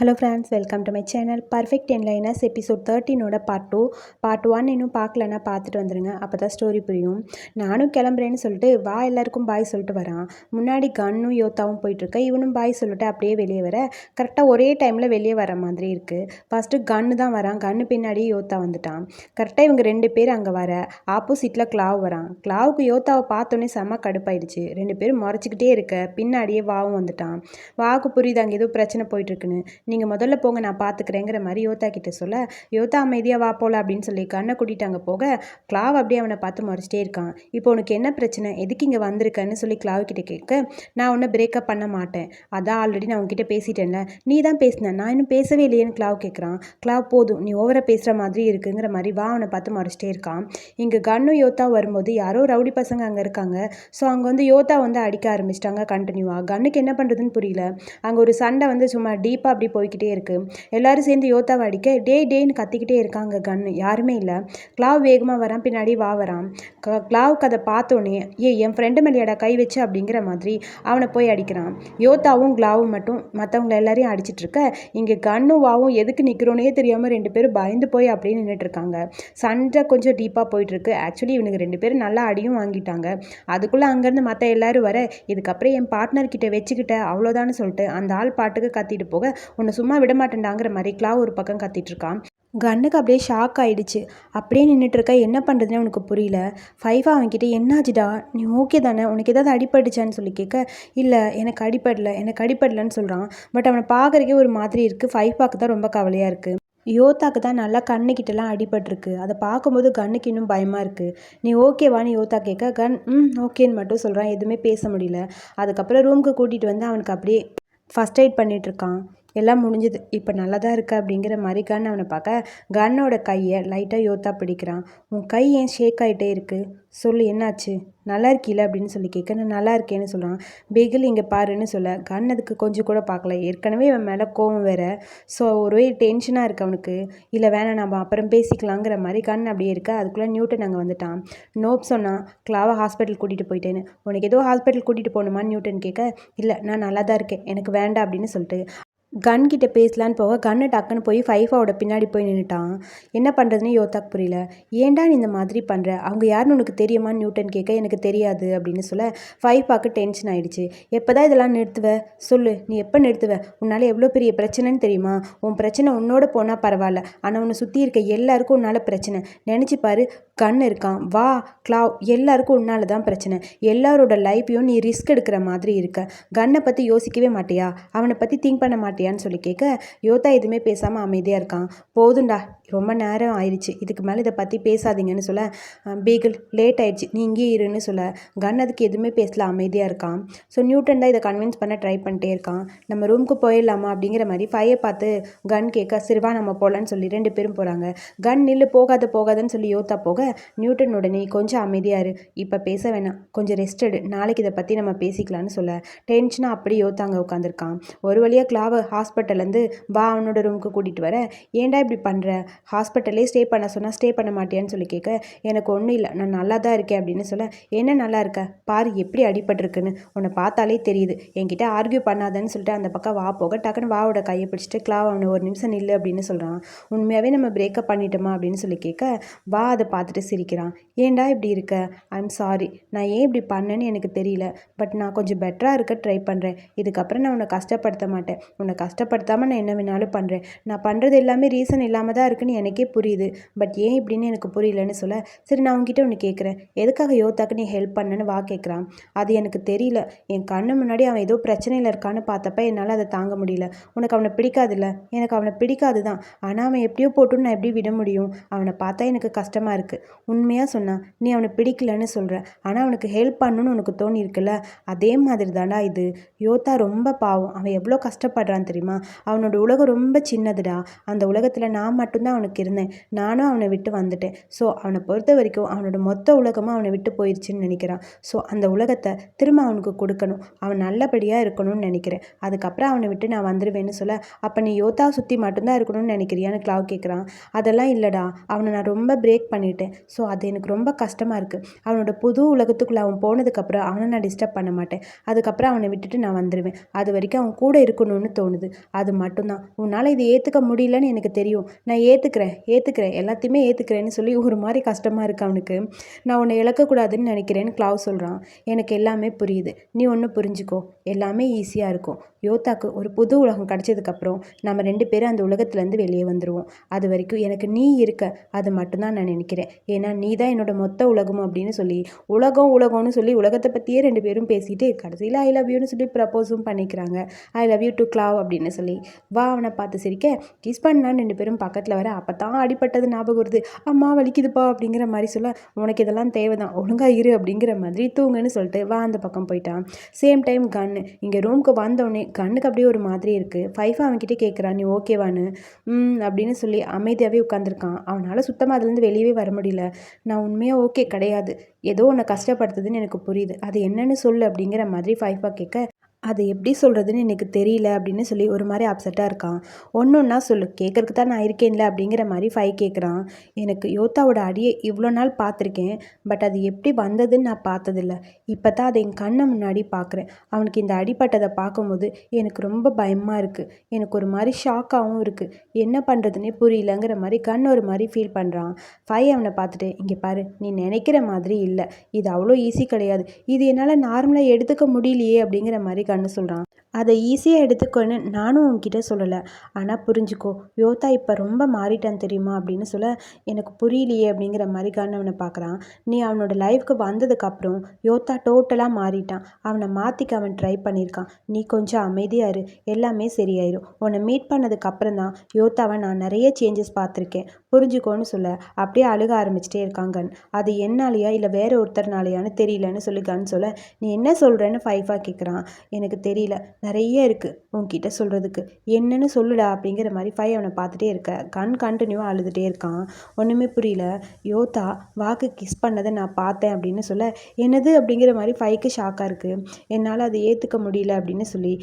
Hello friends, welcome to my channel. Perfect eyeliners episode 13ஓட part 1 இன்னும் பார்க்கலன்னா பார்த்துட்டு வந்துடுங்க. அப்போ தான் ஸ்டோரி புரியும். நானும் கிளம்புறேன்னு சொல்லிட்டு வா எல்லாருக்கும் பாய் சொல்லிட்டு வரான். முன்னாடி கன்னும் யோத்தாவும் போயிட்டுருக்க. இவனும் பாய் சொல்லிட்டு அப்படியே வெளியே வர கரெக்டாக ஒரே டைமில் வெளியே வர மாதிரி இருக்குது. ஃபஸ்ட்டு கன்னு தான் வரான். கன்னு பின்னாடி யோத்தா வந்துட்டான். கரெக்டாக இவங்க 2 பேர் அங்கே வர ஆப்போசிட்டில் கிளாவ் வரான். கிளாவுக்கு யோத்தாவை பார்த்தோன்னே செம்ம கடுப்பாயிடுச்சு. 2 பேரும் முறைச்சிக்கிட்டே இருக்க பின்னாடியே வாவும் வந்துட்டான். வாவுக்கு புரியுது அங்கே ஏதோ பிரச்சனை போயிட்டுருக்குன்னு. நீங்கள் முதல்ல போங்க, நான் பார்த்துக்கிறேங்கிற மாதிரி யோத்தா கிட்ட சொல்ல, யோத்தா அமைதியாக வா போல அப்படின்னு சொல்லி கண்ணை கூட்டிகிட்டு அங்கே போக கிளாவ் அப்படியே அவனை பார்த்து முறைச்சிட்டே இருக்கான். இப்போ உனக்கு என்ன பிரச்சனை, எதுக்கு இங்கே வந்திருக்கன்னு சொல்லி கிளாவ் கிட்ட கேட்க, நான் ஒன்றை பிரேக்கப் பண்ண மாட்டேன், அதான் ஆல்ரெடி நான் உங்ககிட்ட பேசிட்டேன்ல, நீ தான் பேசினேன், நான் இன்னும் பேசவே இல்லையேன்னு கிளாவ் கேட்குறான். கிளாவ் போதும், நீ ஓவராக பேசுகிற மாதிரி இருக்குங்கிற மாதிரி வா அவனை பார்த்து முறைச்சிட்டே இருக்கான். இங்கே கன்னும் யோத்தா வரும்போது யாரோ ரவுடி பசங்க அங்கே இருக்காங்க. ஸோ அங்கே வந்து யோத்தா வந்து அடிக்க ஆரம்பிச்சிட்டாங்க கண்டினியூவாக. கன்னுக்கு என்ன பண்ணுறதுன்னு புரியல. அங்கே ஒரு சண்டை வந்து சும்மா டீப்பாக அப்படி போய்கிட்டே இருக்கு. எல்லாரும் சேர்ந்து யோத்தாவை அடிக்க டேன்னு கத்திக்கிட்டே இருக்காங்க. கன்னு யாருமே இல்லை. கிளாவ் வேகமாக வரான், பின்னாடி வா வரான். கிளாவுக்கு அதை பார்த்தோன்னே என் ஃப்ரெண்டு மேலேடா கை வச்சு அப்படிங்கிற மாதிரி அவனை போய் அடிக்கிறான். யோத்தாவும் கிளாவும் மட்டும் மற்றவங்களை எல்லாரையும் அடிச்சிட்டு இருக்க, இங்கே கன்னும் வாவும் எதுக்கு நிற்கிறோன்னே தெரியாமல் 2 பேரும் பயந்து போய் அப்படியே நின்றுட்டு இருக்காங்க. சண்டை கொஞ்சம் டீப்பாக போயிட்டு இருக்கு. ஆக்சுவலி இவனுக்கு 2 பேரும் நல்லா அடியும் வாங்கிட்டாங்க. அதுக்குள்ளே அங்கேருந்து மற்ற எல்லாரும் வர, இதுக்கப்புறம் என் பார்ட்னர் கிட்ட வச்சுக்கிட்ட அவ்வளோதான்னு சொல்லிட்டு அந்த ஆள் பாட்டுக்கு கத்திட்டு போக, உன்னை சும்மா விடமாட்டேன்டாங்கிற மாதிரி கிளாவ் ஒரு பக்கம் கத்திட்டு இருக்கான். கன்னுக்கு அப்படியே ஷாக் ஆகிடுச்சு. அப்படியே நின்றுட்டுருக்க, என்ன பண்ணுறதுன்னு உனக்கு புரியல. ஃபைவா அவன்கிட்ட என்னாச்சுடா, நீ ஓகே தானே, உனக்கு ஏதாவது அடிபட்டுச்சான்னு சொல்லி கேட்க, இல்லை எனக்கு அடிப்படலைன்னு சொல்கிறான். பட் அவனை பார்க்குறக்கே ஒரு மாதிரி இருக்குது. ஃபைவாக்கு தான் ரொம்ப கவலையாக இருக்குது. யோத்தாக்கு தான் நல்லா கண்ணுக்கிட்டலாம் அடிபட்டிருக்கு. அதை பார்க்கும்போது கன்னுக்கு இன்னும் பயமாக இருக்குது. நீ ஓகேவான்னு யோத்தா கேட்க, கன் ஓகேன்னு மட்டும் சொல்கிறான். எதுவுமே பேச முடியல. அதுக்கப்புறம் ரூமுக்கு கூட்டிகிட்டு வந்து அவனுக்கு அப்படியே ஃபஸ்ட் எய்ட் பண்ணிகிட்ருக்கான். எல்லாம் முடிஞ்சுது, இப்போ நல்லா தான் இருக்க அப்படிங்கிற மாதிரி கன் அவனை பார்க்க, கன்னோட கையை லைட்டாக யோத்தா பிடிக்கிறான். உன் கை ஏன் ஷேக் ஆகிட்டே இருக்குது, சொல்லு என்னாச்சு, நல்லா இருக்கீல அப்படின்னு சொல்லி கேட்க, நான் நல்லா இருக்கேன்னு சொல்கிறான். பேகில் இங்கே பாருன்னு சொல்ல, கன் அதுக்கு கொஞ்சம் கூட பார்க்கல. ஏற்கனவே அவன் மேலே கோவம் வேறு. ஸோ ஒரே டென்ஷனாக இருக்குது அவனுக்கு. இல்லை வேணாம், நம்ம அப்புறம் பேசிக்கலாங்கிற மாதிரி கன் அப்படியே இருக்க. அதுக்குள்ளே நியூட்டன் அங்கே வந்துட்டான். நோப் சொன்னான், கிளாவை ஹாஸ்பிட்டல் கூட்டிகிட்டு போயிட்டேன்னு. உனக்கு ஏதோ ஹாஸ்பிட்டல் கூட்டிகிட்டு போகணுமான்னு நியூட்டன் கேட்க, இல்லை நான் நல்லா தான் இருக்கேன், எனக்கு வேண்டாம் அப்படின்னு சொல்லிட்டு கன் கிட்ட பேசலான்னு போக, கன்னு டக்குன்னு போய் ஃபைஃபாவோட பின்னாடி போய் நின்றுட்டான். என்ன பண்ணுறதுன்னு யோத்தாக்கு புரியல. ஏன்டா நீ இந்த மாதிரி பண்ணுற, அவங்க யாருன்னு உனக்கு தெரியுமான்னு நியூட்டன் கேட்க, எனக்கு தெரியாது அப்படின்னு சொல்ல, ஃபைஃபாக்கு டென்ஷன் ஆகிடுச்சு. எப்போ தான் இதெல்லாம் நிறுத்துவ, சொல்லு, நீ எப்போ நிறுத்துவ, உன்னால் எவ்வளோ பெரிய பிரச்சனைன்னு தெரியுமா, உன் பிரச்சனை உன்னோட போனால் பரவாயில்ல, ஆனால் உன்னை சுற்றி இருக்க எல்லாருக்கும் உன்னால் பிரச்சனை, நினச்சி பாரு, கன் இருக்கான், வா கிளாவ், எல்லாருக்கும் உன்னால தான் பிரச்சனை, எல்லாரோட லைஃப்பையும் நீ ரிஸ்க் எடுக்கிற மாதிரி இருக்க, கன்னை பற்றி யோசிக்கவே மாட்டியா, அவனை பற்றி திங்க் பண்ண மாட்டியா சொல்லி கேட்க, யோத்தா எதுவுமே பேசாமல் அமைதியாக இருக்கான். போதுண்டா, ரொம்ப நேரம் ஆயிடுச்சு, இதுக்கு மேலே இதை பற்றி பேசாதீங்கன்னு சொல்ல, பேகில் லேட் ஆயிடுச்சு, நீ இங்கே இருன்னு சொல்ல, கன் அதுக்கு எதுவுமே பேசல, அமைதியாக இருக்கான். ஸோ நியூட்டன் தான் இதை கன்வின்ஸ் பண்ண ட்ரை பண்ணிட்டே இருக்கான். நம்ம ரூமுக்கு போயிடலாமா அப்படிங்கிற மாதிரி ஃபையை பார்த்து கன் கேட்க, சிறுவா நம்ம போகலான்னு சொல்லி 2 பேரும் போகிறாங்க. கன் நில்லு, போகாதுன்னு சொல்லி யோத்தா போக, நியூட்டன் உடனே கொஞ்சம் அமைதியாக இரு, இப்போ பேச வேணாம், கொஞ்சம் ரெஸ்ட் எடு, நாளைக்கு இதை பற்றி நம்ம பேசிக்கலான்னு சொல்ல, டென்ஷனாக அப்படி யோத்தா அங்கே உட்காந்துருக்கான். ஒரு வழியாக கிளாவை ஹாஸ்பிட்டல்லேருந்து வா அவனோட ரூமுக்கு கூட்டிகிட்டு வர, ஏன்டா இப்படி பண்ணுற, ஹாஸ்பிட்டல்லே ஸ்டே பண்ண சொன்னால் ஸ்டே பண்ண மாட்டியான்னு சொல்லி கேட்க, எனக்கு ஒன்றும் இல்லை, நான் நல்லா தான் இருக்கேன் அப்படின்னு சொல்ல, என்ன நல்லா இருக்க, பாரு எப்படி அடிபட்டிருக்குன்னு, உன்னை பார்த்தாலே தெரியுது, என்கிட்ட ஆர்கியூ பண்ணாதன்னு சொல்லிட்டு அந்த பக்கம் வா போக, டக்குன்னு வாவோட கையை பிடிச்சிட்டு, கிளாவ் அவனை ஒரு நிமிஷம் நில்லு அப்படின்னு சொல்கிறான். உண்மையாகவே நம்ம பிரேக்கப் பண்ணிட்டோமா அப்படின்னு சொல்லி கேட்க, வா அதை பார்த்துட்டு சிரிக்கிறான். ஏன்டா இப்படி இருக்க, ஐம் சாரி, நான் ஏன் இப்படி பண்ணேன்னு எனக்கு தெரியல, பட் நான் கொஞ்சம் பெட்டராக இருக்க ட்ரை பண்ணுறேன், இதுக்கப்புறம் நான் உன்னை கஷ்டப்படுத்த மாட்டேன், உன்னை கஷ்டப்படுத்தாமல் நான் என்ன வேணாலும் பண்ணுறேன், நான் பண்ணுறது எல்லாமே ரீசன் இல்லாமல் தான் இருக்குன்னு எனக்கே புரியுது, பட் ஏன் இப்படின்னு எனக்கு புரியலன்னு சொல்ல, சரி நான் உங்ககிட்ட ஒன்று கேட்குறேன், எதுக்காக யோத்தாக்கு நீ ஹெல்ப் பண்ணன்னு வா கேட்குறான். அது எனக்கு தெரியல, என் கண்ணு முன்னாடி அவன் ஏதோ பிரச்சனையில் இருக்கான்னு பார்த்தப்ப என்னால் அதை தாங்க முடியல, உனக்கு அவனை பிடிக்காதுல்ல, எனக்கு அவனை பிடிக்காது தான், ஆனால் அவன் எப்படியோ போட்டுன்னு நான் எப்படி விட முடியும், அவனை பார்த்தா எனக்கு கஷ்டமாக இருக்குது, உண்மையாக சொன்னான், நீ அவனை பிடிக்கலன்னு சொல்கிற, ஆனால் அவனுக்கு ஹெல்ப் பண்ணணும்னு உனக்கு தோணி இருக்குல்ல, அதே மாதிரி தாண்டா இது, யோத்தா ரொம்ப பாவம், அவன் எவ்வளோ கஷ்டப்படுறான் தெரியுமா, அவனோட உலகம் ரொம்ப சின்னதுடா, அந்த உலகத்தில் நான் மட்டும்தான் அவனுக்கு இருந்தேன், நானும் அவனை விட்டு வந்துட்டேன், ஸோ அவனை பொறுத்த வரைக்கும் அவனோட மொத்த உலகமாக அவனை விட்டு போயிடுச்சுன்னு நினைக்கிறான், ஸோ அந்த உலகத்தை திரும்ப அவனுக்கு கொடுக்கணும், அவன் நல்லபடியாக இருக்கணும்னு நினைக்கிறேன், அதுக்கப்புறம் அவனை விட்டு நான் வந்துடுவேன்னு சொல்ல, அப்போ நீ யோத்தா சுற்றி மட்டும்தான் இருக்கணும்னு நினைக்கிறியான்னு கிளாவ் கேட்குறான். அதெல்லாம் இல்லைடா, அவனை நான் ரொம்ப பிரேக் பண்ணிட்டேன், ஸோ அது எனக்கு ரொம்ப கஷ்டமாக இருக்குது, அவனோட புது உலகத்துக்குள்ளே அவன் போனதுக்கப்புறம் அவனை நான் டிஸ்டர்ப் பண்ண மாட்டேன், அதுக்கப்புறம் அவனை விட்டுட்டு நான் வந்துடுவேன், அது வரைக்கும் அவன் கூட இருக்கணும்னு தோணுது, போகுது. அது மட்டும்தான். உன்னால் இதை ஏற்றுக்க முடியலன்னு எனக்கு தெரியும். நான் ஏற்றுக்கிறேன் எல்லாத்தையுமே ஏற்றுக்கிறேன்னு சொல்லி ஒரு மாதிரி கஷ்டமாக இருக்கு அவனுக்கு. நான் உன்னை இழக்கக்கூடாதுன்னு நினைக்கிறேன்னு கிளாவ் சொல்கிறான். எனக்கு எல்லாமே புரியுது. நீ ஒன்று புரிஞ்சுக்கோ, எல்லாமே ஈஸியாக இருக்கும். யோத்தாக்கு ஒரு புது உலகம் கிடச்சதுக்கப்புறம் நம்ம 2 பேரும் அந்த உலகத்துலேருந்து வெளியே வந்துடுவோம். அது வரைக்கும் எனக்கு நீ இருக்க, அது மட்டும்தான் நான் நினைக்கிறேன். ஏன்னா நீ தான் என்னோட மொத்த உலகம் அப்படின்னு சொல்லி உலகம்னு சொல்லி உலகத்தை பற்றியே 2 பேரும் பேசிட்டு கடைசியில் ஐ லவ் யூன்னு சொல்லி ப்ரப்போஸும் பண்ணிக்கிறாங்க. I love you to glove அப்படின்னு சொல்லி அவனை பார்த்து சிரிக்க கிஸ் பண்ணான்னு 2 பேரும் பக்கத்தில் வர அப்போ தான் அடிப்பட்டது ஞாபகம் வருது. அம்மா வலிக்குதுப்பா அப்படிங்கிற மாதிரி சொல்ல, உனக்கு இதெல்லாம் தேவைதான், ஒழுங்காக இரு அப்படிங்கிற மாதிரி தூங்குன்னு சொல்லிட்டு அந்த பக்கம் போயிட்டான். சேம் டைம் கன்னு இங்கே ரூமுக்கு வந்தோடனே கண்ணுக்கு அப்படியே ஒரு மாதிரி இருக்குது. ஃபைஃபா அவன்கிட்ட கேட்குறான், நீ ஓகேவான்னு. அப்படின்னு சொல்லி அமைதியாகவே உட்காந்துருக்கான். அவனால் சுத்தமாக அதுலேருந்து வெளியவே வர முடியல. நான் உண்மையாக ஓகே கிடையாது, ஏதோ உன்னை கஷ்டப்படுத்துதுன்னு எனக்கு புரியுது, அது என்னன்னு சொல்லு அப்படிங்கிற மாதிரி ஃபைஃபா கேட்க, அது எப்படி சொல்கிறதுன்னு எனக்கு தெரியல அப்படின்னு சொல்லி ஒரு மாதிரி அப்செட்டாக இருக்கான். ஒன்றா சொல்லு, கேட்குறதுக்கு தான் நான் இருக்கேன்ல அப்படிங்கிற மாதிரி கேட்குறான். எனக்கு யோத்தாவோட அடியை இவ்வளோ நாள் பார்த்துருக்கேன், பட் அது எப்படி வந்ததுன்னு நான் பார்த்ததில்ல. இப்போ தான் அதை என் கண்ணை முன்னாடி பார்க்குறேன். அவனுக்கு இந்த அடிப்பட்டதை பார்க்கும்போது எனக்கு ரொம்ப பயமாக இருக்குது. எனக்கு ஒரு மாதிரி ஷாக்காகவும் இருக்குது. என்ன பண்ணுறதுன்னே புரியலங்கிற மாதிரி ஒரு மாதிரி ஃபீல் பண்ணுறான். அவனை பார்த்துட்டு, இங்கே பாரு, நீ நினைக்கிற மாதிரி இல்லை, இது அவ்வளோ ஈஸி கிடையாது, இது என்னால் நார்மலாக எடுத்துக்க முடியலையே அப்படிங்கிற மாதிரி சொல்கிறான். அதை ஈஸியாக எடுத்துக்கோன்னு நானும் உன்கிட்ட சொல்லலை, ஆனால் புரிஞ்சுக்கோ, யோத்தா இப்போ ரொம்ப மாறிட்டான் தெரியுமா அப்படின்னு சொல்ல, எனக்கு புரியலையே அப்படிங்கிற மாதிரி அவனை பார்க்குறான். நீ அவனோட லைஃப்க்கு வந்ததுக்கப்புறம் யோத்தா டோட்டலாக மாறிட்டான். அவனை மாற்றிக்க அவன் ட்ரை பண்ணியிருக்கான். நீ கொஞ்சம் அமைதியாக இரு, எல்லாமே சரியாயிடும். உன்னை மீட் பண்ணதுக்கப்புறம் தான் யோத்தாவை நான் நிறைய சேஞ்சஸ் பார்த்துருக்கேன், புரிஞ்சுக்கோன்னு சொல்ல அப்படியே அழுக ஆரம்பிச்சிட்டே இருக்கான் கன். அது என்னாலையா இல்லை வேற ஒருத்தர்னாலையான்னு தெரியலன்னு சொல்லி சொல்ல, நீ என்ன சொல்கிறேன்னு ஃபைஃபா கேட்குறான். எனக்கு தெரியல, நிறைய இருக்குது உன்கிட்ட சொல்கிறதுக்கு, என்னன்னு சொல்லுடா அப்படிங்கிற மாதிரி அவனை பார்த்துட்டே இருக்க கண்டினியூவாக அழுதுகிட்டே இருக்கான். ஒன்றுமே புரியல. யோத்தா வாக்கு கிஸ் பண்ணதை நான் பார்த்தேன் அப்படின்னு சொல்ல, என்னது அப்படிங்கிற மாதிரி ஃபைக்கு ஷாக்காக இருக்குது. என்னால் அதை ஏற்றுக்க முடியல அப்படின்னு சொல்லி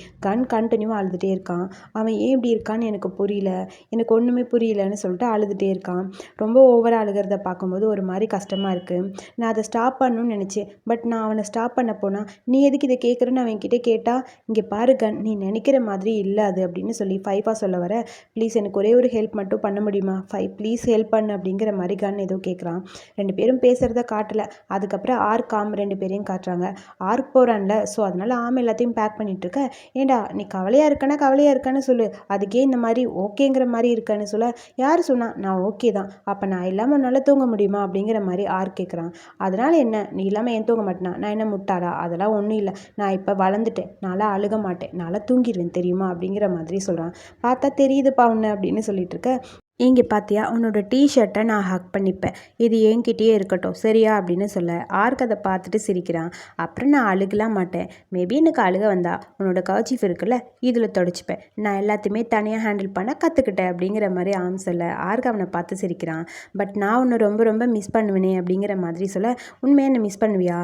கண்டினியூவாக அழுதுகிட்டே இருக்கான். அவன் ஏன் இப்படி இருக்கான்னு எனக்கு புரியல, எனக்கு ஒன்றுமே புரியலன்னு சொல்லிட்டு அழுதுகிட்டே இருக்கான். ரொம்ப ஓவராக அழுகிறத பார்க்கும்போது ஒரு மாதிரி கஷ்டமாக இருக்குது. நான் அதை ஸ்டாப் பண்ணணும்னு நினச்சேன், பட் நான் அவனை ஸ்டாப் பண்ண போனால், நீ எதுக்கு இதை கேட்குறேன்னு அவன்கிட்ட கேட்டால், இங்கே பாரு கன், நீ நினைக்கிற மாதிரி இல்லை அது அப்படின்னு சொல்லி ஃபைஃபா சொல்ல வர, ப்ளீஸ் எனக்கு ஒரே ஒரு ஹெல்ப் மட்டும் பண்ண முடியுமா ப்ளீஸ் ஹெல்ப் பண்ணு அப்படிங்கிற மாதிரி கன் ஏதோ கேட்குறான். 2 பேரும் பேசுகிறத காட்டலை. அதுக்கப்புறம் ஆர்க் 2 பேரையும் காட்டுறாங்க. ஆர்க் போகிறான்ல, ஸோ அதனால் எல்லாத்தையும் பேக் பண்ணிகிட்ருக்க, ஏண்டா நீ கவலையாக இருக்கான்னு சொல்லு, அதுக்கே இந்த மாதிரி ஓகேங்கிற மாதிரி இருக்கான்னு சொல்ல, யார் சொன்னா நான் ஓகே தான், அப்போ நான் இல்லாமல் நல்லா தூங்க முடியுமா அப்படிங்கிற மாதிரி ஆர்க் கேட்குறான். அதனால் என்ன, நீ இல்லாமல் ஏன் தூங்க மாட்டேனா, நான் என்ன முட்டாளா, அதெல்லாம் ஒன்றும் இல்லை, நான் இப்போ வளர்ந்துட்டேன், நான்லாம் அழுக மாட்டேன், நல்லா தூங்கிடுவேன் தெரியுமா அப்படிங்கிற மாதிரி சொல்கிறான். பார்த்தா தெரியுதுப்பா உன்னை அப்படின்னு சொல்லிட்டு இருக்க, இங்கே பார்த்தியா, உன்னோட டிஷர்ட்டை நான் ஹக் பண்ணிப்பேன், இது என்கிட்டயே இருக்கட்டும் சரியா அப்படின்னு சொல்ல, ஆர்க் அதை பார்த்துட்டு சிரிக்கிறான். அப்புறம் நான் அழுகலாம் மாட்டேன், மேபி எனக்கு அழுக வந்தா உன்னோட கர்ச்சீஃப் இருக்குல்ல, இதில் தொடச்சிப்பேன், நான் எல்லாத்தையுமே தனியாக ஹேண்டில் பண்ண கற்றுக்கிட்டேன் அப்படிங்கிற மாதிரி சொல்ல, ஆர்க் அவனை பார்த்து சிரிக்கிறான். பட் நான் உன்னை ரொம்ப ரொம்ப மிஸ் பண்ணுவேனே அப்படிங்கிற மாதிரி சொல்ல, உண்மையாக என்ன மிஸ் பண்ணுவியா?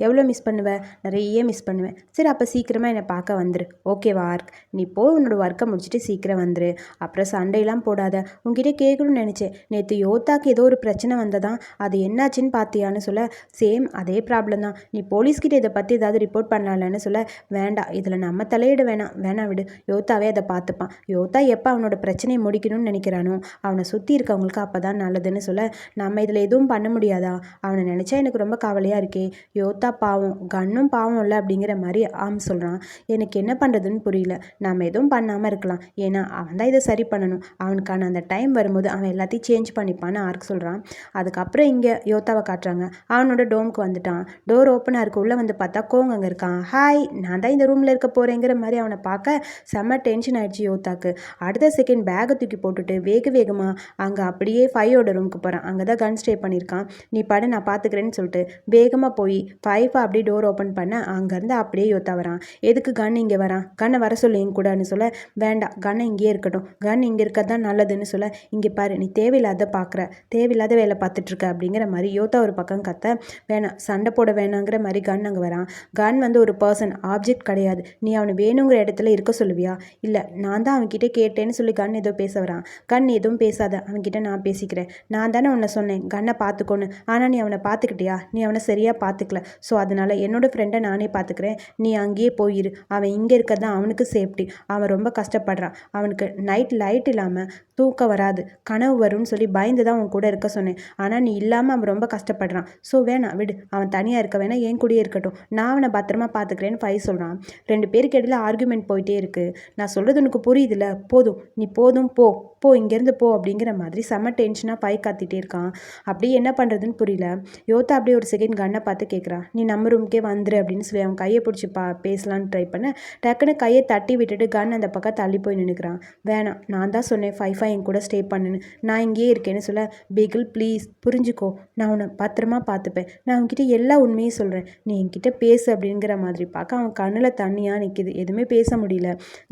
எவ்வளோ மிஸ் பண்ணுவேன்? நிறைய மிஸ் பண்ணுவேன். சரி அப்போ சீக்கிரமாக என்னை பார்க்க வந்துரு, ஓகேவா ஆர்க்? நீ போய் உன்னோட ஒர்க்கை முடிச்சுட்டு சீக்கிரம் வந்துரு, அப்புறம் சண்டையெல்லாம் போடாத. உங்ககிட்ட கேட்கணும்னு நினச்சேன், நேற்று யோத்தாக்கு ஏதோ ஒரு பிரச்சனை வந்ததான், அது என்னாச்சுன்னு பார்த்தியான்னு சொல்ல, சேம் அதே ப்ராப்ளம் தான், நீ போலீஸ்கிட்ட இதை பற்றி ஏதாவது ரிப்போர்ட் பண்ணலான்னு சொல்ல, வேண்டாம் இதில் நம்ம தலையிட வேணாம் விடு, யோத்தாவே அதை பார்த்துப்பான். யோத்தா எப்போ அவனோட பிரச்சனையை முடிக்கணும்னு நினைக்கிறானோ அவனை சுற்றி இருக்கவங்களுக்கு அப்போ தான் நல்லதுன்னு சொல்ல, நம்ம இதில் எதுவும் பண்ண முடியாதா? அவனை நினச்சா எனக்கு ரொம்ப கவலையாக இருக்கே, யோத்தா பாவம், கன்னும் பாவம் இல்லை அப்படிங்கிற மாதிரி சொல்கிறான். எனக்கு என்ன பண்ணுறதுன்னு புரியல, நம்ம எதுவும் பண்ணாமல் இருக்கலாம், ஏன்னா அவன் தான் இதை சரி பண்ணணும், அவனுக்கான அந்த டைம் வரும்போது அவன் எல்லாத்தையும் சேஞ்ச் பண்ணிப்பான்னு ஆர்க் சொல்கிறான். அதுக்கப்புறம் இங்கே யோத்தாவை காட்டுறாங்க. அவனோட டோமுக்கு வந்துட்டான். டோர் ஓப்பனாக இருக்கு. உள்ளே வந்து பார்த்தா கோங் அங்கே இருக்கான். ஹாய், நான் தான் இந்த ரூமில் இருக்க போகிறேங்கிற மாதிரி அவனை பார்க்க செம்ம டென்ஷன் ஆயிடுச்சு யோத்தாக்கு. அடுத்த செகண்ட் பேக்கை தூக்கி போட்டுட்டு வேகமாக அங்கே அப்படியே ஃபைவோட ரூமுக்கு போகிறான். அங்கே தான் கன் ஸ்டே பண்ணியிருக்கான். நீ படு நான் பார்த்துக்கிறேன்னு சொல்லிட்டு வேகமாக போய் ஃபைவை அப்படியே டோர் ஓப்பன் பண்ண அங்கேருந்து அப்படியே யோத்தா வரான். எதுக்கு கன் இங்கே வரான்? கன்னை வர சொல்லு என் கூடன்னு சொல்ல, வேண்டாம் கன்னை இங்கேயே இருக்கட்டும், கன் இங்கே இருக்கிறது தான் நல்லதுன்னு சொல்ல, இங்கே பாரு நீ தேவையில்லாத பார்க்குற, தேவையில்லாத வேலை பார்த்துட்ருக்க அப்படிங்கிற மாதிரி யோதா ஒரு பக்கம் கத்த, வேணாம் சண்டை போட வேணாங்கிற மாதிரி கன் அங்கே வரான். கன் வந்து ஒரு பர்சன், ஆப்ஜெக்ட் கிடையாது. நீ அவனை வேணுங்கிற இடத்துல இருக்க சொல்லுவியா? இல்லை நான் தான் அவன்கிட்ட கேட்டேன்னு சொல்லி கன் ஏதோ பேச வரான். கன் எதுவும் பேசாத, அவன்கிட்ட நான் பேசிக்கிறேன். நான் தானே உன்னை சொன்னேன் கன்னை பார்த்துக்கோன்னு, ஆனால் நீ அவனை பார்த்துக்கிட்டியா? நீ அவனை சரியாக பார்த்துக்கல. ஸோ அதனால் என்னோடய ஃப்ரெண்டை நானே பார்த்துக்கிறேன், நீ அங்கேயே போயிரு. அவன் இங்கே இருக்கிறது தான் அவனுக்கு சேஃப்டி. அவன் ரொம்ப கஷ்டப்படுறான். அவனுக்கு நைட் லைட் இல்லாமல் தூக்கம் வராது, கனவு வரும்னு சொல்லி பயந்து தான் அவன் கூட இருக்க சொன்னேன். ஆனால் நீ இல்லாமல் அவன் ரொம்ப கஷ்டப்படுறான். ஸோ வேணாம் விடு, அவன் தனியாக இருக்க வேணா, என் கூடயே இருக்கட்டும், நான் அவனை பத்திரமா பார்த்துக்கிறேன்னு ஃபை சொல்கிறான். ரெண்டு பேருக்கு இடையில ஆர்குமெண்ட் போயிட்டே இருக்குது. நான் சொல்கிறது உனக்கு புரியுதுல்ல, போதும் நீ போதும் போ போ இங்கேருந்து போ அப்படிங்கிற மாதிரி செம்ம டென்ஷனாக ஃபை காத்திட்டே இருக்கான். அப்படியே என்ன பண்ணுறதுன்னு புரியல. யோதா அப்படியே ஒரு செகண்ட் கன்னை பார்த்து கேட்குறான், நீ நம்ம ரூமுக்கே வந்துரு அப்படின்னு சொல்லி அவன் கையை பிடிச்சி பேசலான்னு ட்ரை பண்ண டக்குன்னு கையை தட்டி விட்டுட்டு கன் அந்த பக்கம் தள்ளி போய் நின்றுக்கிறான். வேணாம், நான் தான் சொன்னேன் ஃபைஃபா என் கூட ஸ்டே பண்ணுன்னு, நான் இங்கேயே இருக்கேன்னு சொல்ல, பிகில் ப்ளீஸ் புரிஞ்சுக்கோ, நான் உன்னை பத்திரமா பார்த்துப்பேன், நான் அவன்கிட்ட எல்லா உண்மையும் சொல்கிறேன், நீ என்கிட்ட பேசு அப்படிங்கிற மாதிரி பார்க்க அவன் கண்ணில் தண்ணியாக நிற்கிது. எதுவுமே பேச முடியல.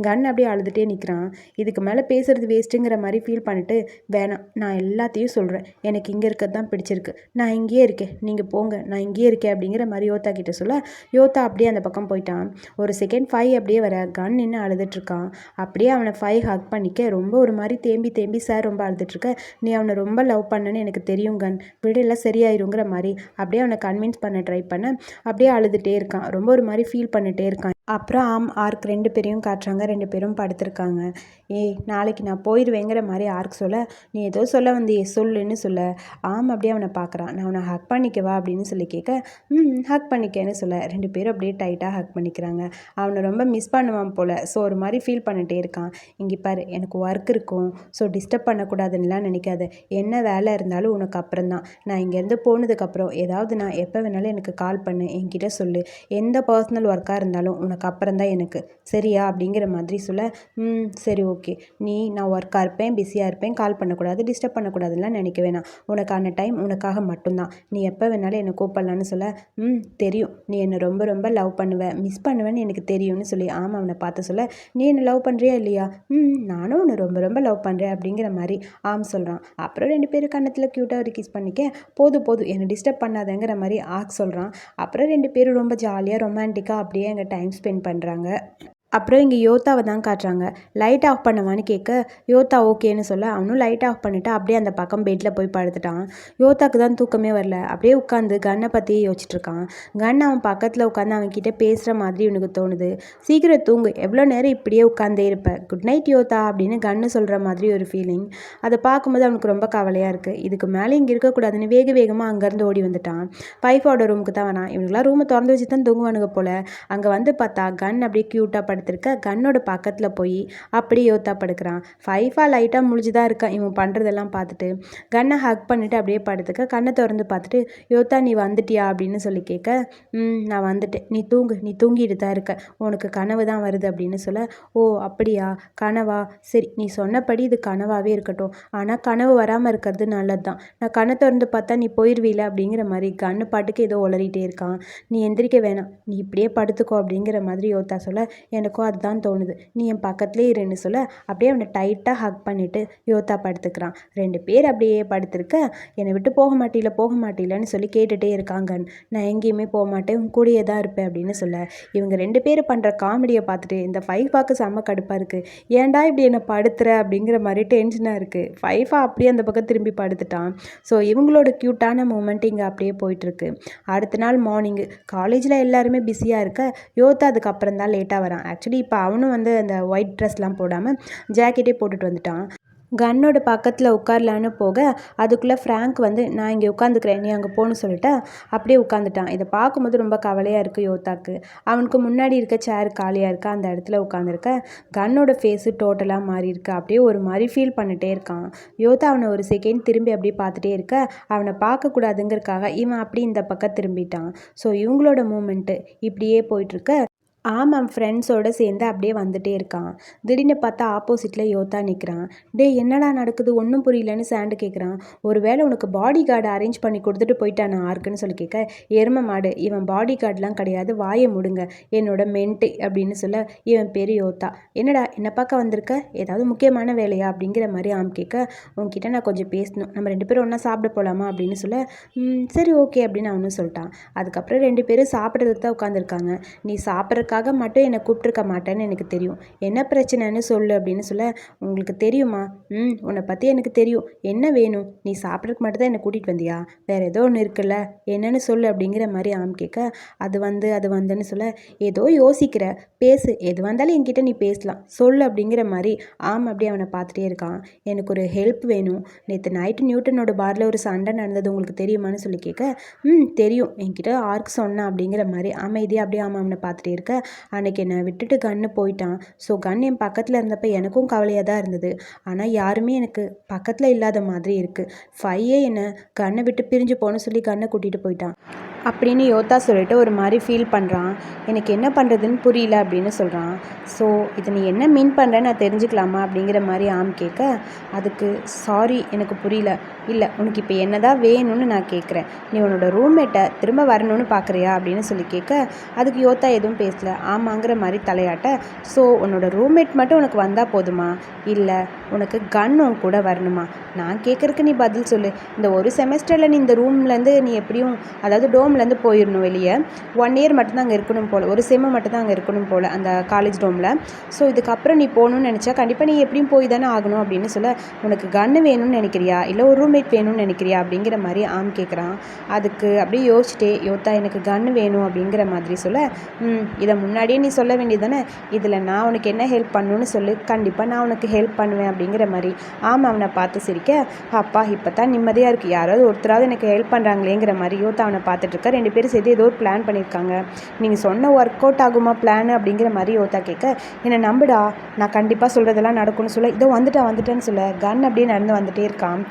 கன் அப்படியே அழுதுகிட்டே நிற்கிறான். இதுக்கு மேலே பேசுறது வேஸ்ட்டுங்கிற மாதிரி ஃபீல் பண்ணிட்டு, வேணாம் நான் எல்லாத்தையும் சொல்கிறேன், எனக்கு இங்கே இருக்கிறது தான் பிடிச்சிருக்கு, நான் இங்கேயே இருக்கேன், நீங்கள் போங்க, நான் இங்கேயே இருக்கேன் அப்படிங்கிற மாதிரி யோதா கிட்ட சொல்ல, யோதா அப்படியே அந்த பக்கம் போயிட்டான். ஒரு செகண்ட் ஃபை அப்படியே வர கன் நின்று அழுதுட்ருக்கான். அப்படியே அவனை ஃபை ஹக் பண்ணிக்க ரொம்ப ஒரு மாதிரி தேம்பி தேம்பி, சார் ரொம்ப அழுதுட்ருக்க, நீ அவனை ரொம்ப லவ் பண்ணன்னு எனக்கு தெரியும் கன், விடெல்லாம் சரியாயிருங்கிற மாதிரி அப்படியே அவனை கன்வின்ஸ் பண்ண ட்ரை பண்ண அப்படியே அழுதுகிட்டே இருக்கான். ரொம்ப ஒரு மாதிரி ஃபீல் பண்ணிகிட்டே இருக்கான். அப்புறம் ஆர்க் ரெண்டு பேரையும் காட்டுறாங்க. ரெண்டு பேரும் படுத்திருக்காங்க. நாளைக்கு நான் போயிடுவேங்கிற மாதிரி ஆர்க் சொல்ல, நீ ஏதோ சொல்ல வந்தியே சொல்லுன்னு சொல்ல, அப்படியே அவனை பார்க்குறான். நான் அவனை ஹக் பண்ணிக்கவா அப்படின்னு சொல்லி கேட்க, ஹக் பண்ணிக்கன்னு சொல்ல, ரெண்டு பேரும் அப்படியே டைட்டாக ஹக் பண்ணிக்கிறாங்க. அவனை ரொம்ப மிஸ் பண்ணுவான் போல். ஸோ ஒரு மாதிரி ஃபீல் பண்ணிகிட்டே இருக்கான். இங்கே பாரு எனக்கு ஒர்க் இருக்கும், ஸோ டிஸ்டர்ப் பண்ணக்கூடாதுன்னெலாம் நினைக்காது, என்ன வேலை இருந்தாலும் உனக்கு அப்புறம் தான், நான் இங்கேருந்து போனதுக்கப்புறம் ஏதாவது நான் எப்போ வேணாலும் எனக்கு கால் பண்ணு, என்கிட்ட சொல்லு, எந்த பர்சனல் ஒர்க்காக இருந்தாலும் உனக்கு அப்புறம் தான் எனக்கு, சரியா அப்படிங்கிற மாதிரி சொல்ல, சரி ஓகே, நான் ஒர்க்காக இருப்பேன், பிஸியாக இருப்பேன், கால் பண்ணக்கூடாது, டிஸ்டர்ப் பண்ணக்கூடாதுலாம் நினைக்க வேணாம், உனக்கான டைம் உனக்காக மட்டும்தான், நீ எப்போ வேணாலும் என்னை கூப்பிடலான்னு சொல்ல, தெரியும் நீ என்னை ரொம்ப ரொம்ப லவ் பண்ணுவேன், மிஸ் பண்ணுவேன்னு எனக்கு தெரியும்னு சொல்லி அவனை பார்த்து சொல்ல, நீ என்னை லவ் பண்ணுறியா இல்லையா? நானும் உன்னை ரொம்ப ரொம்ப லவ் பண்ணுறேன் அப்படிங்கிற மாதிரி சொல்கிறான். அப்புறம் ரெண்டு பேரும் கன்னத்தில் க்யூட்டாக ஒரு கிஸ் பண்ணிக்க, போதும் என்னை டிஸ்டர்ப் பண்ணாதங்கிற மாதிரி சொல்கிறான். அப்புறம் ரெண்டு பேரும் ரொம்ப ஜாலியாக ரொமான்டிக்காக அப்படியே அங்கே டைம் ஸ்பெண்ட் பண்ணுறாங்க. அப்புறம் இங்கே யோதாவை தான் காட்டுறாங்க. லைட் ஆஃப் பண்ணவான்னு கேட்க யோதா ஓகேன்னு சொல்ல, அவனும் லைட் ஆஃப் பண்ணிவிட்டு அப்படியே அந்த பக்கம் பெட்டில் போய் படுத்துட்டான். யோதாக்கு தான் தூக்கமே வரல. அப்படியே உட்காந்து கன்னை பற்றியே யோசிச்சுட்ருக்கான். கன் அவன் பக்கத்தில் உட்காந்து அவன்கிட்ட பேசுகிற மாதிரி எனக்கு தோணுது. சீக்கிரம் தூங்கு, எவ்வளோ நேரம் இப்படியே உட்காந்தே இருப்பேன், குட் நைட் யோதா அப்படின்னு கன்னு சொல்கிற மாதிரி ஒரு ஃபீலிங். அதை பார்க்கும்போது அவனுக்கு ரொம்ப கவலையாக இருக்குது. இதுக்கு மேலே இங்கே இருக்கக்கூடாதுன்னு வேகமாக அங்கேருந்து ஓடி வந்துட்டான். ஃபைஃபோட ரூமுக்கு தான் வரான். இவனுக்குலாம் ரூமை திறந்து வச்சு தான் தூங்குவானுங்க போல். அங்கே வந்து பார்த்தா கன் அப்படியே க்யூட்டாக படுத்திருக்க, கன்னோட பக்கத்தில் போய் அப்படியே யோதா படுக்கிறான். ஃபைஃபா லைட்டாக முழிச்சுதான் இருக்கான் இவன் பண்ணுறதெல்லாம் பார்த்துட்டு. கன்னை ஹக் பண்ணிவிட்டு அப்படியே படுத்துக்க, கண்ணை திறந்து பார்த்துட்டு, யோதா நீ வந்துட்டியா அப்படின்னு சொல்லி கேட்க, நான் வந்துட்டேன், நீ தூங்கிட்டு தான் இருக்க, உனக்கு கனவு தான் வருது அப்படின்னு சொல்ல, ஓ அப்படியா, கனவா, சரி நீ சொன்னபடி இது கனவாகவே இருக்கட்டும், ஆனால் கனவு வராமல் இருக்கிறது நல்லது தான், நான் கண்ணை திறந்து பார்த்தா நீ போயிடுவீல அப்படிங்கிற மாதிரி கண்ணு பாட்டுக்கு ஏதோ உளறிட்டே இருக்கான். நீ எந்திரிக்க வேணாம், நீ இப்படியே படுத்துக்கோ அப்படிங்கிற மாதிரி யோதா சொல்ல, எனக்கும் அதுதான் தோணுது, நீ என் பக்கத்துலேயே இருன்னு சொல்ல, அப்படியே அவனை டைட்டாக ஹக் பண்ணிவிட்டு யோதா படுத்துக்கிறான். ரெண்டு பேர் அப்படியே படுத்துருக்க, என்னை விட்டு போக மாட்டீலன்னு சொல்லி கேட்டுகிட்டே இருக்காங்க. நான் எங்கேயுமே போக மாட்டேன், உன் கூடயே தான் இருப்பேன் அப்படின்னு சொல்ல, இவங்க ரெண்டு பேரும் பண்ணுற காமெடியை பார்த்துட்டு இந்த ஃபைஃபாக்கு செம்ம கடுப்பாக இருக்குது. ஏன்டா இப்படி என்னை படுத்துற அப்படிங்கிற மாதிரி டென்ஷனாக இருக்குது. ஃபைஃபா அப்படியே அந்த பக்கம் திரும்பி படுத்துட்டான். ஸோ இவங்களோட க்யூட்டான மூமெண்ட் இங்கே அப்படியே போயிட்டுருக்கு. அடுத்த நாள் மார்னிங்கு காலேஜில் எல்லாருமே பிஸியாக இருக்க, யோதா அதுக்கப்புறம் தான் லேட்டாக வரான். ஆக்சுவலி இப்போ அவனும் வந்து அந்த ஒயிட் ட்ரெஸ்லாம் போடாமல் ஜாக்கெட்டே போட்டுட்டு வந்துட்டான். கன்னோட பக்கத்தில் உட்காரலான்னு போக, அதுக்குள்ளே ஃப்ராங்க் வந்து நான் இங்கே உட்காந்துக்கிறேன், நீ அங்கே போகணும்னு சொல்லிட்டு அப்படியே உட்காந்துட்டான். இதை பார்க்கும்போது ரொம்ப கவலையாக இருக்குது யோதாக்கு. அவனுக்கு முன்னாடி இருக்க சேர் காலியாக இருக்கா, அந்த இடத்துல உட்காந்துருக்க. கன்னோட ஃபேஸு டோட்டலாக மாறி இருக்கு. அப்படியே ஒரு மாதிரி ஃபீல் பண்ணிட்டே இருக்கான். யோதா அவனை ஒரு செகண்ட் திரும்பி அப்படியே பார்த்துட்டே இருக்க, அவனை பார்க்கக்கூடாதுங்கிறதுக்காக இவன் அப்படி இந்த பக்கம் திரும்பிட்டான். ஸோ இவங்களோட மூமெண்ட்டு இப்படியே போயிட்டுருக்க. ஆமாம், ஃப்ரெண்ட்ஸோடு சேர்ந்து அப்படியே வந்துட்டே இருக்கான். திடீர்னு பார்த்தா ஆப்போசிட்டில் யோத்தா நிற்கிறான். டேய் என்னடா நடக்குது ஒன்றும் புரியலன்னு சாண்டு கேட்குறான். ஒரு வேளை உனக்கு பாடி கார்டு அரேஞ்ச் பண்ணி கொடுத்துட்டு போயிட்டானா ஆர்க்குன்னு சொல்லி கேட்க, எரும மாடு இவன் பாடி கார்டெலாம் கிடையாது, வாயை முடுங்க, என்னோட மென்ட்டு அப்படின்னு சொல்ல, இவன் பேர் யோத்தா. என்னடா என்ன பார்க்க வந்திருக்க, ஏதாவது முக்கியமான வேலையா அப்படிங்கிற மாதிரி ஆம் கேட்க, உன்கிட்ட நான் கொஞ்சம் பேசணும், நம்ம 2 பேரும் ஒன்றா சாப்பிட போகலாமா அப்படின்னு சொல்ல, சரி ஓகே அப்படின்னு அவனும் சொல்லிட்டான். அதுக்கப்புறம் 2 பேரும் சாப்பிட்றதுக்கு தான் உட்காந்துருக்காங்க. நீ சாப்பிட்றதுக்காக மட்டும் என்னை கூப்பிட்ருக்க மாட்டேன்னு எனக்கு தெரியும், என்ன பிரச்சனைன்னு சொல்லு அப்படின்னு சொல்ல, உங்களுக்கு தெரியுமா, உன்னை பற்றி எனக்கு தெரியும், என்ன வேணும், நீ சாப்பிட்றதுக்கு மட்டும் தான் என்னை கூட்டிகிட்டு வந்தியா, வேறு ஏதோ ஒன்று இருக்குல்ல, என்னன்னு சொல்லு அப்படிங்கிற மாதிரி ஆம் கேட்க, அது வந்துன்னு சொல்ல, ஏதோ யோசிக்கிற, பேசு, எது வந்தாலும் என்கிட்ட நீ பேசலாம், சொல்லு அப்படிங்கிற மாதிரி ஆம் அப்படியே அவனை பார்த்துட்டே இருக்கான். எனக்கு ஒரு ஹெல்ப் வேணும், நேற்று நைட்டு நியூட்டனோட பாரில் ஒரு சண்டை நடந்தது உங்களுக்கு தெரியுமான்னு சொல்லி கேட்க, தெரியும், என்கிட்ட ஆர்க் சொன்னான் அப்படிங்கிற மாதிரி அமைதியாக அப்படியே அவனை பார்த்துட்டே இருக்க, அன்றைக்கி என்னை விட்டுட்டு கன்னு போயிட்டான். ஸோ கன் என் பக்கத்தில் இருந்தப்போ எனக்கும் கவலையாக தான் இருந்தது, ஆனால் யாருமே எனக்கு பக்கத்தில் இல்லாத மாதிரி இருக்குது. ஃபையே என்னை கன்னை விட்டு பிரிஞ்சு போகணும்னு சொல்லி கன்னை கூட்டிகிட்டு போயிட்டான் அப்படின்னு யோத்தா சொல்லிட்டு ஒரு மாதிரி ஃபீல் பண்ணுறான். எனக்கு என்ன பண்ணுறதுன்னு புரியல அப்படின்னு சொல்கிறான். ஸோ இதை நீ என்ன மீன் பண்ணுறேன்னு நான் தெரிஞ்சுக்கலாமா அப்படிங்கிற மாதிரி ஆம் கேட்க, அதுக்கு சாரி எனக்கு புரியல, இல்லை உனக்கு இப்போ என்ன தான் வேணும்னு நான் கேட்குறேன், நீ உன்னோட ரூம்மேட்டை திரும்ப வரணும்னு பார்க்குறியா அப்படின்னு சொல்லி கேட்க, அதுக்கு யோத்தா எதுவும் பேசலை, ஆமாங்கிற மாதிரி தலையாட்ட, ஸோ உன்னோட ரூம்மேட் மட்டும் உனக்கு வந்தால் போதுமா, இல்லை உனக்கு கன் உன் கூட வரணுமா, நான் கேட்குறக்கு நீ பதில் சொல்லு. இந்த ஒரு செமஸ்டரில் நீ இந்த ரூம்லேருந்து நீ எப்படியும், அதாவது டோம்லேருந்து போயிடணும் வெளியே, 1 இயர் மட்டும்தான் அங்கே இருக்கணும் போல், ஒரு செம்மு மட்டும்தான் அங்கே இருக்கணும் போல் அந்த காலேஜ் டோமில். ஸோ இதுக்கப்புறம் நீ போகணுன்னு நினச்சா கண்டிப்பாக நீ எப்படியும் போய் தானே ஆகணும் அப்படின்னு சொல்ல, உனக்கு கன்று வேணும்னு நினைக்கிறியா இல்லை ஒரு ரூம்மேட் வேணும்னு நினைக்கிறியா அப்படிங்கிற மாதிரி ஆம் கேட்குறான். அதுக்கு அப்படியே யோசிச்சுட்டே யோத்தா எனக்கு கன்று வேணும் அப்படிங்கிற மாதிரி சொல்ல, இதை முன்னாடியே நீ சொல்ல வேண்டியது தானே, இதில் நான் உனக்கு என்ன ஹெல்ப் பண்ணணும்னு சொல்லு, கண்டிப்பாக நான் உனக்கு ஹெல்ப் பண்ணுவேன் அப்படிங்கிற மாதிரி ஆமாம் அவனை பார்த்து சிரிக்க, அப்பா இப்போ தான் நிம்மதியாக இருக்குது, யாராவது ஒருத்தராவது எனக்கு ஹெல்ப் பண்ணுறாங்களேங்கிற மாதிரி யோத்தா அவனை பார்த்துட்ருக்க. 2 பேரும் சேர்த்து ஏதோ ஒரு பிளான் பண்ணியிருக்காங்க, நீங்கள் சொன்ன ஒர்க் அவுட் ஆகுமா பிளான் அப்படிங்கிற மாதிரி யோத்தா கேட்க, என்னை நம்புடா நான் கண்டிப்பாக சொல்கிறதெல்லாம் நடக்கும்னு சொல்ல, இதோ வந்துட்டேன்னு சொல்ல கன் அப்படியே நடந்து வந்துட்டே இருக்கான்.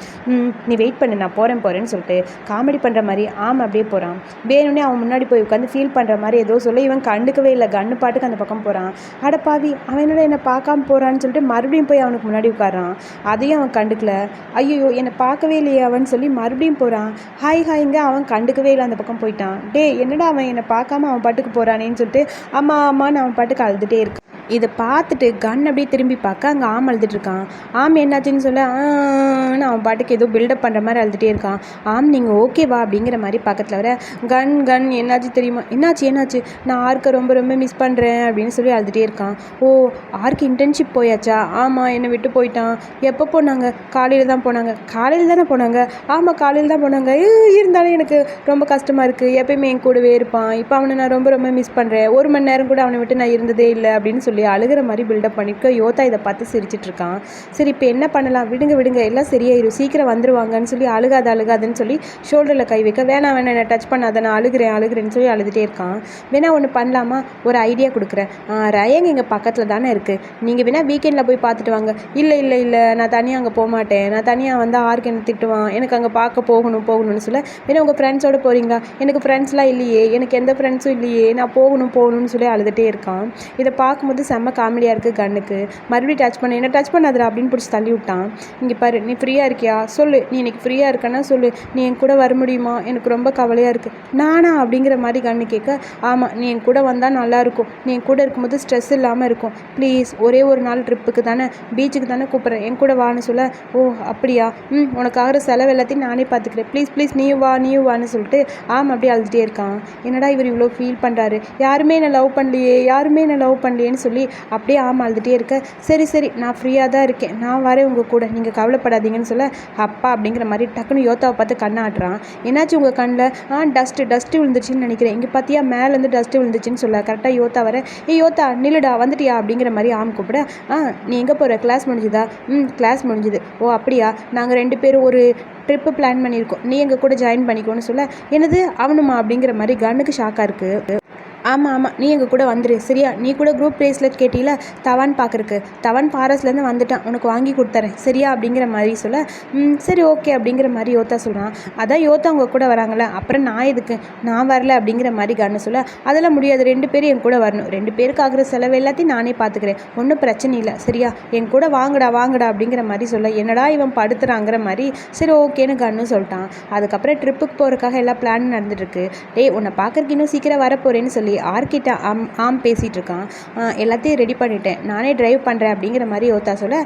நீ வெயிட் பண்ணு நான் போகிறேன்னு சொல்லிட்டு காமெடி பண்ணுற மாதிரி அப்படியே போகிறான். வேணும்னே அவன் முன்னாடி போய் உட்காந்து ஃபீல் பண்ணுற மாதிரி ஏதோ சொல்ல, இவன் கண்டுக்கவே இல்லை, கன்னு பாட்டுக்கு அந்த பக்கம் போகிறான். அடப்பாவி அவனோட என்னை பார்க்காம போகிறான்னு சொல்லிட்டு மறுபடியும் போய் அவனுக்கு முன்னாடி உட்காரான். அதையும் அவன் கண்டுக்கல. ஐயோ என்னை பார்க்கவே இல்லையே அவன் சொல்லி மறுபடியும் போகிறான். ஹாய்ங்க அவன் கண்டுக்கவே இல்லை, அந்த பக்கம் போயிட்டான். என்னடா அவன் என்னை பார்க்காம அவன் பாட்டுக்கு போகிறானேன்னு சொல்லிட்டு அம்மான்னு அவன் பாட்டுக்கு அழுதுகிட்டே இருக்கான். இதை பார்த்துட்டு கன் அப்படியே திரும்பி பார்க்க அங்கே அழுதுட்டுருக்கான். என்னாச்சுன்னு சொல்ல அவன் பாட்டுக்கு ஏதோ பில்டப் பண்ணுற மாதிரி அழுதுகிட்டே இருக்கான். நீங்கள் ஓகேவா அப்படிங்கிற மாதிரி பக்கத்தில் வர, கன் என்னாச்சு தெரியுமா, என்னாச்சு நான் ஆர்க்கை ரொம்ப ரொம்ப மிஸ் பண்ணுறேன் அப்படின்னு சொல்லி அழுதுகிட்டே இருக்கான். ஓ ஆர்க்கு இன்டர்ன்ஷிப் போயாச்சா, ஆமாம் என்னை விட்டு போயிட்டான், எப்போ போனாங்க, காலையில் தான் போனாங்க, காலையில் தானே போனாங்க, ஆமாம் காலையில் தான் போனாங்க, இருந்தாலும் எனக்கு ரொம்ப கஷ்டமாக இருக்குது, எப்பயுமே என் கூடவே இருப்பான், இப்போ அவனை நான் ரொம்ப ரொம்ப மிஸ் பண்ணுறேன், 1 மணி நேரம் கூட அவனை விட்டு நான் இருந்ததே இல்லை அப்படின்னு சொல்லி அழுகிற மாதிரி பில்டப் பண்ணிக்க. யோத்தா இதை பார்த்து சிரிச்சிட்டு இருக்கான். சரி இப்போ என்ன பண்ணலாம், விடுங்க எல்லாம் சரியாயிரும், சீக்கிரம் வந்துருவாங்கன்னு சொல்லி அழுகாதுன்னு சொல்லி ஷோல்டரில் கை வைக்க, வேணாம் என்ன டச் பண்ணாத, நான் அழுகிறேன்னு சொல்லி அழுதுகிட்டே இருக்கான். வேணா ஒன்று பண்ணலாமா, ஒரு ஐடியா கொடுக்குறேன், ரயங் எங்கள் பக்கத்தில் தானே இருக்குது, நீங்கள் வேணா வீக்கெண்டில் போய் பார்த்துட்டு வாங்க. இல்லை நான் தனியாக அங்கே போக மாட்டேன், நான் தனியாக வந்து ஆர்க்கு என்ன திட்டுவான், எனக்கு அங்கே பார்க்க போகணும்னு சொல்ல, வேணா உங்கள் ஃப்ரெண்ட்ஸோடு போகிறீங்களா, எனக்கு ஃப்ரெண்ட்ஸ்லாம் இல்லையே, எனக்கு எந்த ஃப்ரெண்ட்ஸும் இல்லையே, நான் போகணும்னு சொல்லி அழுதுகிட்டே இருக்கான். இதை பார்க்கும்போது செம்ம காமெடியாக இருக்குது கண்ணுக்கு. மறுபடியும் டச் பண்ண, என்ன டச் பண்ணாதடா அப்படின்னு பிடிச்சி தள்ளி விட்டான். இங்கே பாரு நீ ஃப்ரீயாக இருக்கியா சொல்லு, நீ இன்னைக்கு ஃப்ரீயாக இருக்கன்னா சொல்லு, நீ என் கூட வர முடியுமா, எனக்கு ரொம்ப கவலையாக இருக்குது. நானா அப்படிங்கிற மாதிரி கண்ணு கேட்க, ஆமாம் நீ என் கூட வந்தால் நல்லாயிருக்கும், நீ என் கூட இருக்கும்போது ஸ்ட்ரெஸ் இல்லாமல் இருக்கும், ப்ளீஸ் ஒரே ஒரு நாள் ட்ரிப்புக்கு தானே, பீச்சுக்கு தானே கூப்பிட்றேன், என் கூட வான்னு சொல்ல, ஓ அப்படியா, உனக்கு ஆகிற செலவு எல்லாத்தையும் நானே பார்த்துக்கிறேன், ப்ளீஸ் நீயும் வான்னு சொல்லிட்டு அப்படியே அழுதுகிட்டே இருக்கான். என்னடா இவர் இவ்வளோ ஃபீல் பண்ணுறாரு, யாருமே என்னை லவ் பண்ணலையேன்னு சொல்லி அப்படியே அழுதுகிட்டே இருக்க, சரி நான் ஃப்ரீயாக தான் இருக்கேன், நான் வரேன் உங்கள் கூட, நீங்கள் கவலைப்படாதீங்கன்னு சொல்ல, அப்பா அப்படிங்கிற மாதிரி டக்குன்னு யோத்தாவை பார்த்து கண்ணாட்டுறான். என்னாச்சு உங்கள் கண்ணில், டஸ்ட்டு விழுந்துச்சுன்னு நினைக்கிறேன், இங்கே பார்த்தியா மேலேருந்து டஸ்ட்டு விழுந்துச்சுன்னு சொல்ல, கரெக்டாக யோத்தா வர, யோத்தா நில்லுடா வந்துட்டியா அப்படிங்கிற மாதிரி கூப்பிட, நீ எங்கே போகிற, கிளாஸ் முடிஞ்சுதா, கிளாஸ் முடிஞ்சுது, ஓ அப்படியா, நாங்கள் 2 பேரும் ஒரு ட்ரிப்பு பிளான் பண்ணியிருக்கோம், நீ எங்கள் கூட ஜாயின் பண்ணிக்கோன்னு சொல்ல, என்னது அவனுமா அப்படிங்கிற மாதிரி கண்ணுக்கு ஷாக்காக இருக்குது. ஆமாம் ஆமாம், நீ எங்கள் கூட வந்துரு சரியா. நீ கூட குரூப் பிரேஸ்லெட் கேட்டில தவான் பார்க்குறக்கு, தவான் ஃபாரஸ்ட்லேருந்து வந்துட்டான், உனக்கு வாங்கி கொடுத்துறேன் சரியா அப்படிங்கிற மாதிரி சொல்ல, சரி ஓகே அப்படிங்கிற மாதிரி யோத்தா சொல்கிறான். அதான் யோத்தா அவங்க கூட வராங்களே, அப்புறம் நான் எதுக்கு, நான் வரல அப்படிங்கிற மாதிரி கண்ணு சொல்ல, அதெல்லாம் முடியாது, 2 பேரும் என் கூட வரணும், 2 பேருக்கு ஆகிற செலவு எல்லாத்தையும் நானே பார்த்துக்கிறேன், ஒன்றும் பிரச்சனை இல்லை சரியா, என் கூட வாங்கடா வாங்கடா அப்படிங்கிற மாதிரி சொல்ல, என்னடா இவன் படுத்துறாங்கிற மாதிரி சரி ஓகேன்னு கண்ணு சொல்லிட்டான். அதுக்கப்புறம் ட்ரிப்புக்கு போகிறதுக்காக எல்லா பிளானும் நடந்துட்டுருக்கு. டேய் உன்னை பார்க்கறக்கு இன்னும் சீக்கிரம் வரப்போகிறேன்னு சொல்லி ஆர்கிட்ட பேசிகிட்டு இருக்கான். எல்லாத்தையும் ரெடி பண்ணிட்டேன், நானே டிரைவ் பண்ணுறேன் அப்படிங்கிற மாதிரி யோத்தா சொல்ல,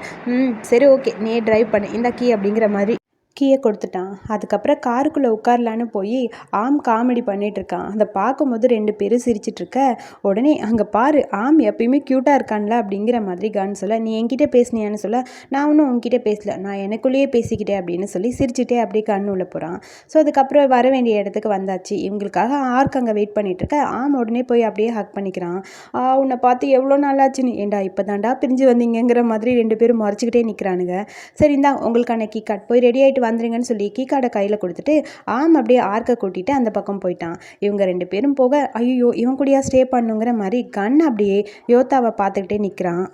சரி ஓகே நீ டிரைவ் பண்ணு, இந்த கீ அப்படிங்கிற மாதிரி கீயை கொடுத்துட்டான். அதுக்கப்புறம் காருக்குள்ளே உட்காரலான்னு போய் காமெடி பண்ணிகிட்ருக்கான். அதை பார்க்கும்போது 2 பேரும் சிரிச்சிட்ருக்க, உடனே அங்கே பாரு எப்பயுமே க்யூட்டாக இருக்கான்ல அப்படிங்கிற மாதிரி கான் சொல்ல, நீ என்கிட்ட பேசினியான்னு சொல்ல, நான் ஒன்றும் உன்கிட்ட பேசல, நான் எனக்குள்ளேயே பேசிக்கிட்டேன் அப்படின்னு சொல்லி சிரிச்சுட்டே அப்படியே கண் உள்ள போகிறான். ஸோ அதுக்கப்புறம் வர வேண்டிய இடத்துக்கு வந்தாச்சு. இவங்களுக்காக அங்கே வெயிட் பண்ணிகிட்ருக்க, உடனே போய் அப்படியே ஹக் பண்ணிக்கிறான். உன்னை பார்த்து எவ்வளோ நாளாச்சுன்னு, ஏண்டா இப்போ தாண்டா பிரிஞ்சு வந்தீங்கிற மாதிரி 2 பேரும் முறைச்சிக்கிட்டே நிற்கிறானுங்க. சரி இந்தா உங்களுக்கான கீ கார்டு, போய் ரெடி ஆகிட்டு வந்துருங்கன்னு சொல்லி கீ கார்டை கையில் கொடுத்துட்டு அப்படியே ஆர்க்கை கூட்டிகிட்டு அந்த பக்கம் போயிட்டான். இவங்க 2 பேரும் போக, ஐயோ இவன் கூடயா ஸ்டே பண்ணுங்கிற மாதிரி கண் அப்படியே யோத்தாவை பார்த்துக்கிட்டே நிற்கிறான்.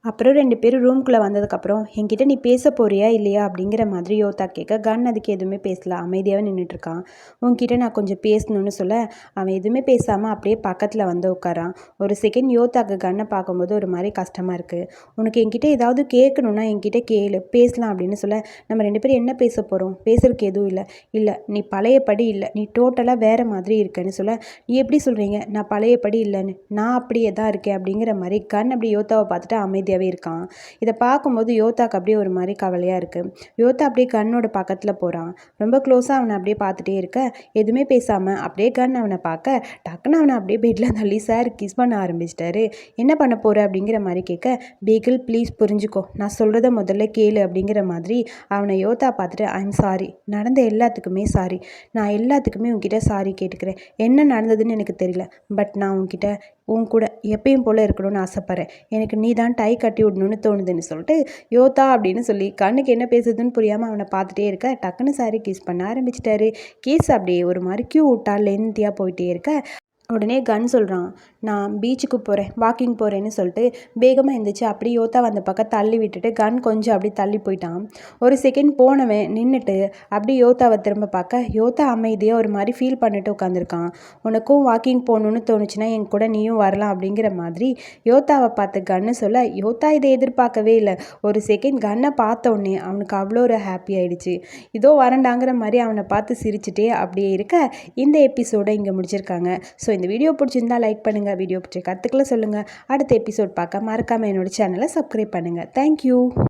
அப்புறம் 2 பேரும் ரூம்குள்ளே வந்ததுக்கப்புறம், என்கிட்ட நீ பேச போறியா இல்லையா அப்படிங்கிற மாதிரி யோத்தா கேட்க, கன் அதுக்கு எதுவுமே பேசல, அமைதியாகவே நின்றுட்டுருக்கான். உன்கிட்ட நான் கொஞ்சம் பேசணும்னு சொல்ல, அவன் எதுவுமே பேசாமல் அப்படியே பக்கத்தில் வந்து உட்காரான். ஒரு செகண்ட் யோத்தாக்கு கன்னை பார்க்கும்போது ஒரு மாதிரி கஷ்டமாக இருக்குது. உனக்கு என்கிட்ட ஏதாவது கேட்கணுன்னா என்கிட்ட கேளு, பேசலாம் அப்படின்னு சொல்ல, நம்ம 2 பேரும் என்ன பேச போகிறோம், பேசுறதுக்கு எதுவும் இல்லை, நீ பழையபடி இல்லை, நீ டோட்டலாக வேறு மாதிரி இருக்கேன்னு சொல்ல, நீ எப்படி சொல்கிறீங்க நான் பழையபடி இல்லைன்னு, நான் அப்படியே தான் இருக்கேன் அப்படிங்கிற மாதிரி கன் அப்படி யோத்தாவை பார்த்துட்டு அமைதியாகவே இருக்கான். இதை பார்க்கும்போது யோத்தாக்கு அப்படியே ஒரு மாதிரி கவலையாக இருக்குது. யோத்தா அப்படியே கன்னோட பக்கத்தில் போகிறான். ரொம்ப க்ளோஸாக அவனை அப்படியே பார்த்துட்டே இருக்க, எதுவுமே பேசாமல் அப்படியே கன் அவனை பார்க்க, டக்குன்னு அவனை அப்படியே பெட்டில் தள்ளி சார் கிஸ் பண்ண ஆரம்பிச்சிட்டாரு. என்ன பண்ண போகிற அப்படிங்கிற மாதிரி கேட்க, பேகில் ப்ளீஸ் புரிஞ்சுக்கோ, நான் சொல்கிறத முதல்ல கேளு அப்படிங்கிற மாதிரி அவனை யோத்தா பார்த்துட்டு, ஐம் சாரி, நடந்த எல்லாத்துக்குமே சாரி, நான் எல்லாத்துக்குமே உன்கிட்ட சாரி கேட்டுக்கிறேன், என்ன நடந்ததுன்னு எனக்கு தெரியல, பட் நான் உன் கூட எப்பயும் போல் இருக்கணும்னு ஆசைப்பட்றேன், எனக்கு நீ தான் டை கட்டி விடணும்னு தோணுதுன்னு சொல்லிட்டு யோத்தா அப்படின்னு சொல்லி கண்ணுக்கு என்ன பேசுதுன்னு புரியாமல் அவனை பார்த்துட்டே இருக்க, டக்குன்னு சாரி கிஸ் பண்ண ஆரம்பிச்சிட்டாரு. கேஸ் அப்படியே ஒரு மாதிரி க்யூட்டாக லென்த்தியாக போயிட்டே இருக்க, உடனே கன் சொல்கிறான், நான் பீச்சுக்கு போகிறேன், வாக்கிங் போகிறேன்னு சொல்லிட்டு வேகமாக இருந்துச்சு. அப்படி யோத்தா அந்த பக்கம் தள்ளி விட்டுட்டு கன் கொஞ்சம் அப்படி தள்ளி போயிட்டான். ஒரு செகண்ட் போனவன் நின்றுட்டு அப்படி யோத்தாவை திரும்ப பார்க்க, யோத்தா அமைதியாக ஒரு மாதிரி ஃபீல் பண்ணிட்டு உட்காந்துருக்கான். உனக்கும் வாக்கிங் போகணுன்னு தோணுச்சுன்னா என் கூட நீயும் வரலாம் அப்படிங்கிற மாதிரி யோத்தாவை பார்த்து கன்னு சொல்ல, யோத்தா இதை எதிர்பார்க்கவே இல்லை. ஒரு செகண்ட் கன்னை பார்த்த உடனே அவனுக்கு அவ்வளோ ஒரு ஹாப்பி ஆகிடுச்சு. இதோ வரண்டாங்கிற மாதிரி அவனை பார்த்து சிரிச்சுட்டே அப்படியே இருக்க, இந்த எபிசோடை இங்கே முடிச்சிருக்காங்க. ஸோ இந்த வீடியோ பிடிச்சிருந்தா லைக் பண்ணுங்கள், வீடியோ பிடிச்ச கருத்துக்களை சொல்லுங்கள். அடுத்த எபிசோட் பார்க்க மறக்காமல் என்னோட சேனலை சப்ஸ்கிரைப் பண்ணுங்கள். தேங்க்யூ.